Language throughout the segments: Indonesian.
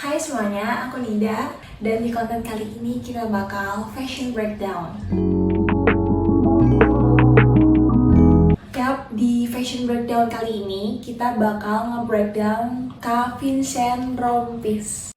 Hai semuanya, aku Nida dan di konten kali ini kita bakal fashion breakdown. Yap, di fashion breakdown kali ini kita bakal nge-breakdown Kak Vincent Rompis.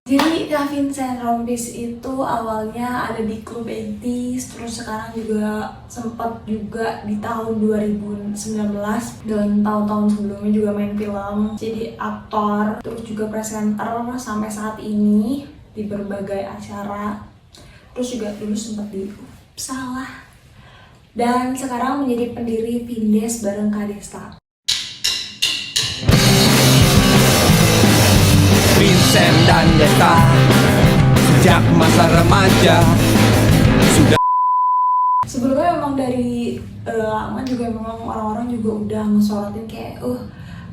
Jadi Kak Vincent Rompis itu awalnya ada di klub 80s, terus sekarang juga sempat juga di tahun 2019 dan tahun-tahun sebelumnya juga main film, jadi aktor, terus juga presenter sampai saat ini di berbagai acara, terus juga dulu sempat di Salah, dan sekarang menjadi pendiri Vindes bareng Kak Desta. Vincent dan Desta sejak masa remaja sudah. Sebelumnya memang dari lama juga memang orang-orang juga udah ngesorotin kayak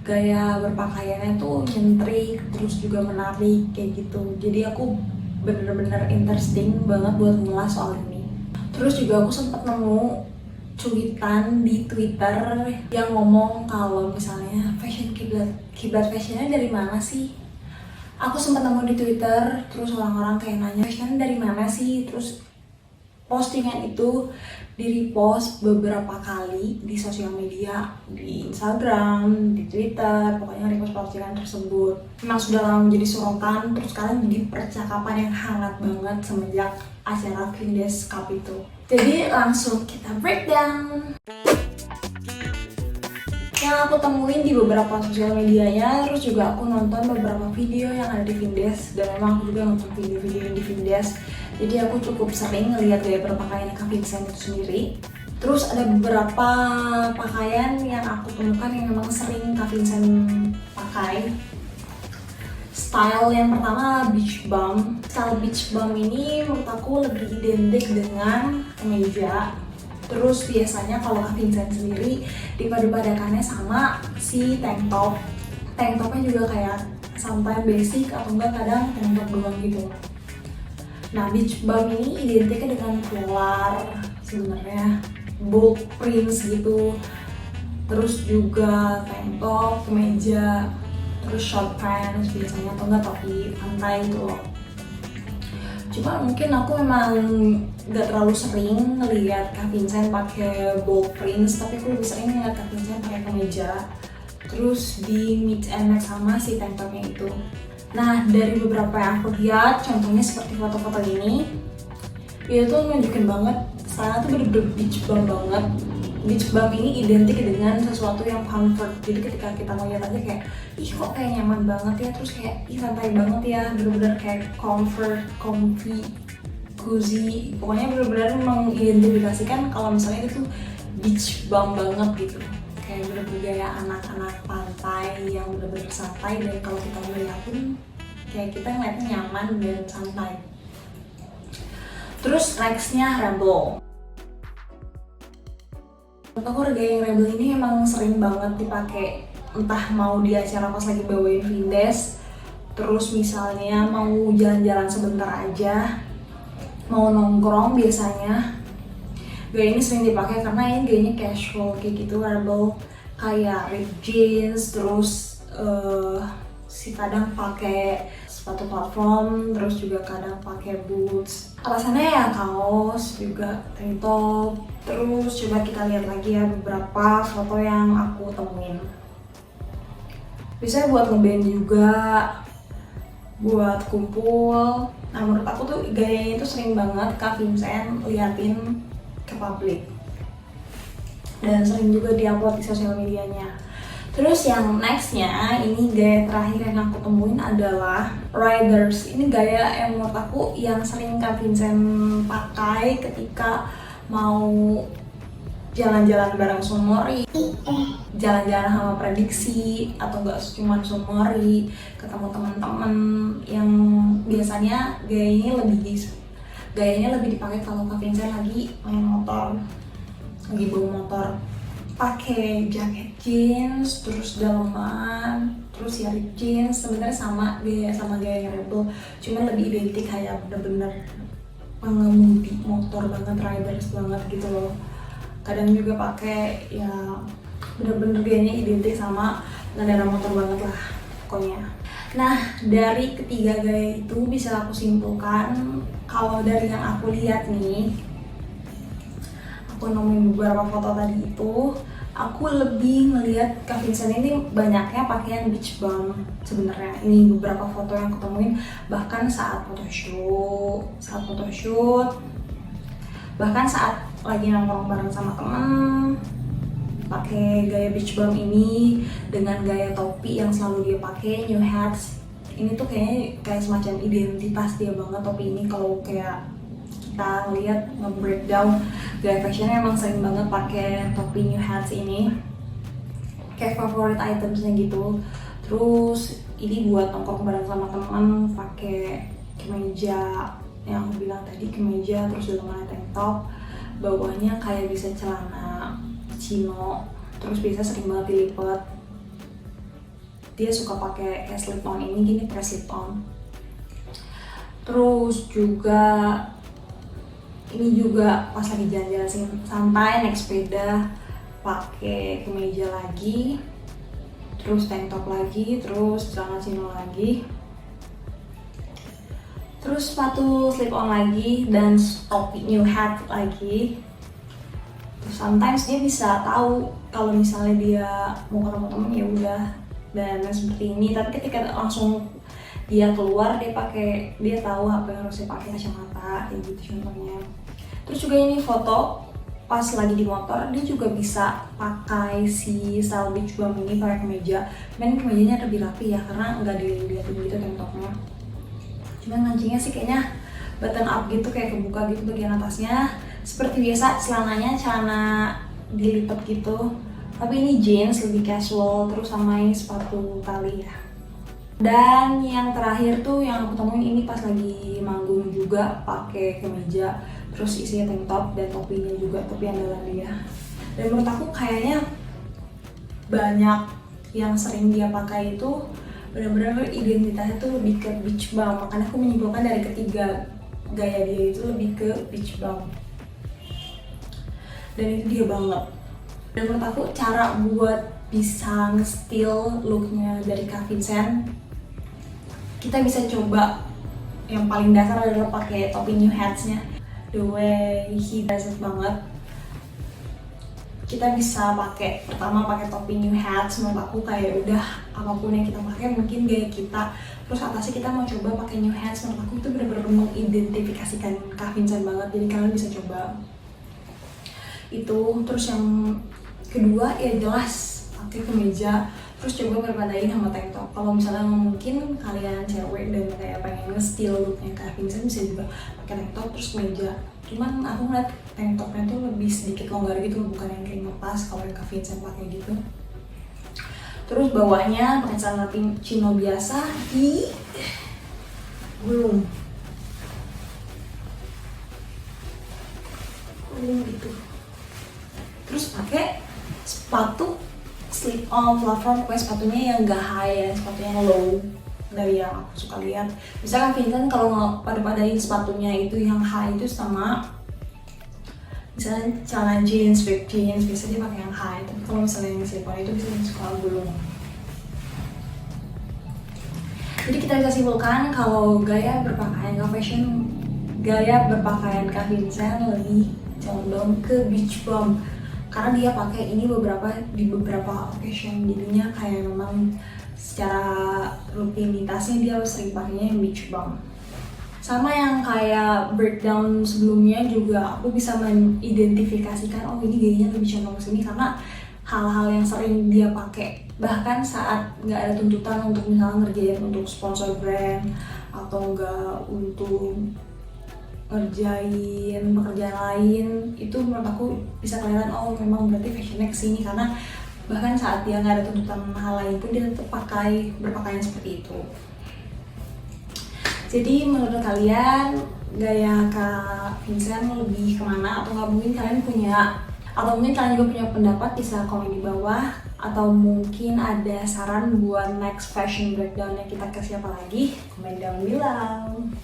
gaya berpakaiannya tuh nyentrik, terus juga menarik kayak gitu. Jadi aku bener-bener interesting banget buat ngulas soal ini. Terus juga aku sempat nemu cuitan di Twitter yang ngomong kalau misalnya fashion kiblat fashionnya dari mana sih? Aku sempat nemu di Twitter, terus orang-orang kayak nanya fashion dari mana sih? Terus postingan itu di-repost beberapa kali di sosial media, di Instagram, di Twitter, pokoknya repost postingan tersebut. Memang sudah lama menjadi sorotan, terus sekarang jadi percakapan yang hangat banget semenjak acara Vindes Cup itu. Jadi langsung kita breakdown. Yang aku temuin di beberapa sosial medianya, terus juga aku nonton beberapa video yang ada di Vindes, dan memang aku juga nonton video-video di Vindes. Jadi aku cukup sering ngelihat gaya berpakaian Kak Vincent itu sendiri. Terus ada beberapa pakaian yang aku temukan yang memang sering Kak Vincent pakai. Style yang pertama beach bum. Style beach bum ini menurut aku lebih identik dengan kemeja. Terus biasanya kalau Kak Vincent sendiri dipadu-padakannya sama si tank top. Tank topnya juga kayak santai basic atau enggak kadang tank top doang gitu. Nah, beach bum ini identiknya dengan polar sebenarnya, bold prints gitu. Terus juga tank top, kemeja, terus short pants biasanya atau enggak topi pantai gitu loh. Cuma mungkin aku memang gak terlalu sering ngeliat Kak Vincent pakai bold prints, tapi aku lebih sering ngeliat Kak Vincent pakai kemeja, terus di mix and match sama si tank topnya itu. Nah, dari beberapa yang aku lihat, contohnya seperti foto-foto ini, dia tuh nunjukin banget sana tuh bener-bener beach bum banget. Beach bum ini identik dengan sesuatu yang comfort, jadi ketika kita ngeliat aja kayak ih kok kayak nyaman banget ya, terus kayak ih santai banget ya, bener-bener kayak comfort, comfy, cozy, pokoknya bener-bener mengidentifikasikan kalau misalnya itu beach bum banget gitu, kayak bener-bener gaya anak-anak pantai yang bener-bener santai, dan kalau kita melihat pun kayak kita ngeliatnya nyaman dan santai. Terus nextnya Rebel. Menurut aku gaya yang Rebel ini emang sering banget dipakai, entah mau di acara pas lagi bawain Vindes, terus misalnya mau jalan-jalan sebentar aja, mau nongkrong biasanya. Gaya ini sering dipakai karena ini gayanya casual kayak gitu. Rebel kayak ripped jeans, terus si kadang pakai sepatu platform, terus juga kadang pakai boots. Atasannya ya kaos, juga tank top. Terus coba kita lihat lagi ya beberapa foto yang aku temuin. Bisa buat ngeband juga, buat kumpul. Nah, menurut aku tuh gayanya itu sering banget Kak Vincent liatin ke publik, dan sering juga diupload di sosial medianya. Terus yang nextnya, ini gaya terakhir yang aku temuin adalah riders. Ini gaya yang menurut aku yang sering Kak Vincent pakai ketika mau jalan-jalan bareng Sunmori, jalan-jalan sama Prediksi, atau enggak cuma Sunmori, ketemu teman-teman yang biasanya gayanya lebih dipakai kalau Kak Vincent lagi main motor, lagi bawa motor, pakai jaket jeans, terus dalaman, terus ya ripped jeans. Sebenarnya sama gaya Rebel, cuman lebih identik kayak bener-bener pengemudi motor banget, riders banget gitu loh. Kadang juga pakai ya bener-bener gayanya identik sama pengendara motor banget lah pokoknya. Nah, dari ketiga gaya itu bisa aku simpulkan, kalau dari yang aku lihat nih, aku nemuin beberapa foto tadi itu, aku lebih ngelihat Kak Vincent ini banyaknya pakaian beach bum sebenarnya. Ini beberapa foto yang aku temuin, bahkan saat photoshoot, bahkan saat lagi nongkrong bareng sama temen, pakai gaya beach bum ini dengan gaya topi yang selalu dia pakai, new hats. Ini tuh kayaknya kayak semacam identitas dia banget topi ini. Kalau kayak kita ngeliat nge-breakdown gaya fashionnya, emang sering banget pakai topi new hats ini, kayak favorite itemsnya gitu. Terus ini buat nongkrong bareng sama teman, pakai kemeja yang aku bilang tadi, kemeja terus dalamnya tank top, bawahnya kayak bisa celana chino, terus biasa sering banget dilipat. Dia suka pakai kayak slip on ini gini, pakai slip on. Terus juga ini juga pas lagi jalan-jalan santai naik sepeda, pakai kemeja lagi, terus tank top lagi, terus celana chino lagi, terus sepatu slip on lagi, dan topi new hat lagi. Terus sometimes dia bisa tahu kalau misalnya dia mau ketemu temen ya udah dan seperti ini, tapi ketika langsung dia keluar dia tahu apa yang harus dia pakai, kacamata kayak gitu contohnya. Terus juga ini foto pas lagi di motor, dia juga bisa pakai si style beach bum ini, pakai kemeja. Cuman kemejanya lebih rapi ya, karena nggak dilihatin gitu tank topnya. Cuman kancingnya sih kayaknya button up gitu, kayak kebuka gitu bagian atasnya. Seperti biasa celananya celana dilipat gitu, tapi ini jeans lebih casual. Terus sama ini sepatu tali ya. Dan yang terakhir tuh yang aku temuin ini pas lagi manggung juga, pakai kemeja, terus isinya tank top dan topinya juga, topi andalan dia. Dan menurut aku kayaknya banyak yang sering dia pakai itu benar-benar identitasnya tuh lebih ke beach bum. Makanya aku menyimpulkan dari ketiga gaya dia itu lebih ke beach bum. Dan itu dia banget. Dan menurut aku cara buat bisa nge-steal looknya dari Kak Vincent, kita bisa coba yang paling dasar adalah pakai topi new hats-nya. The way he does it banget. Kita bisa pertama pakai topi new hats. Menurut aku kayak udah apapun yang kita pakai mungkin gaya kita. Terus atasnya kita mau coba pakai new hats. Menurut aku itu benar-benar mengidentifikasikan Kak Vincent banget. Jadi kalian bisa coba itu. Terus yang kedua ya jelas pakai kemeja, terus coba berbandingin sama tank top. Kalau misalnya mungkin kalian cewek dan kayak pengen nge-steal looknya Kak Vincent, bisa juga pakai tank top terus kemeja. Cuman aku ngeliat tank topnya tuh lebih sedikit longgar gitu, bukan yang kayak ngepas kalau yang Kak Vincent pakai gitu. Terus bawahnya pakai celana chino biasa di gulung gitu. Terus pakai sepatu slip on platform, pokoknya sepatunya yang gak high ya, sepatunya yang low dari yang aku suka lihat. Misalkan Vincent kalau pada-padain sepatunya itu yang high itu sama misalnya celana jeans, ripped jeans, biasanya dia pakai yang high. Tapi kalau misalnya yang slip on itu bisa suka gulung. Jadi kita bisa simpulkan kalau gaya berpakaian Kak Vincent lebih condong ke beach bum, karena dia pakai ini di beberapa occasion. Jadinya kayak memang secara rutinitasnya dia sering pakainya yang beach bum. Sama yang kayak breakdown sebelumnya juga aku bisa mengidentifikasikan, oh ini gayanya lebih condong ke sini karena hal-hal yang sering dia pakai. Bahkan saat nggak ada tuntutan untuk misalnya ngerjain untuk sponsor brand atau nggak untuk ngerjain pekerjaan lain, itu menurut aku bisa kelihatan oh memang berarti fashionnya kesini, karena bahkan saat dia nggak ada tuntutan hal lain pun dia tetap berpakaian seperti itu. Jadi menurut kalian gaya Kak Vincent lebih kemana, atau nggak mungkin kalian punya, atau mungkin kalian juga punya pendapat, bisa komen di bawah, atau mungkin ada saran buat next fashion breakdown-nya kita ke siapa lagi, komen down bilang.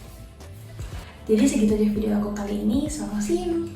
Jadi segitu aja video aku kali ini, so see you.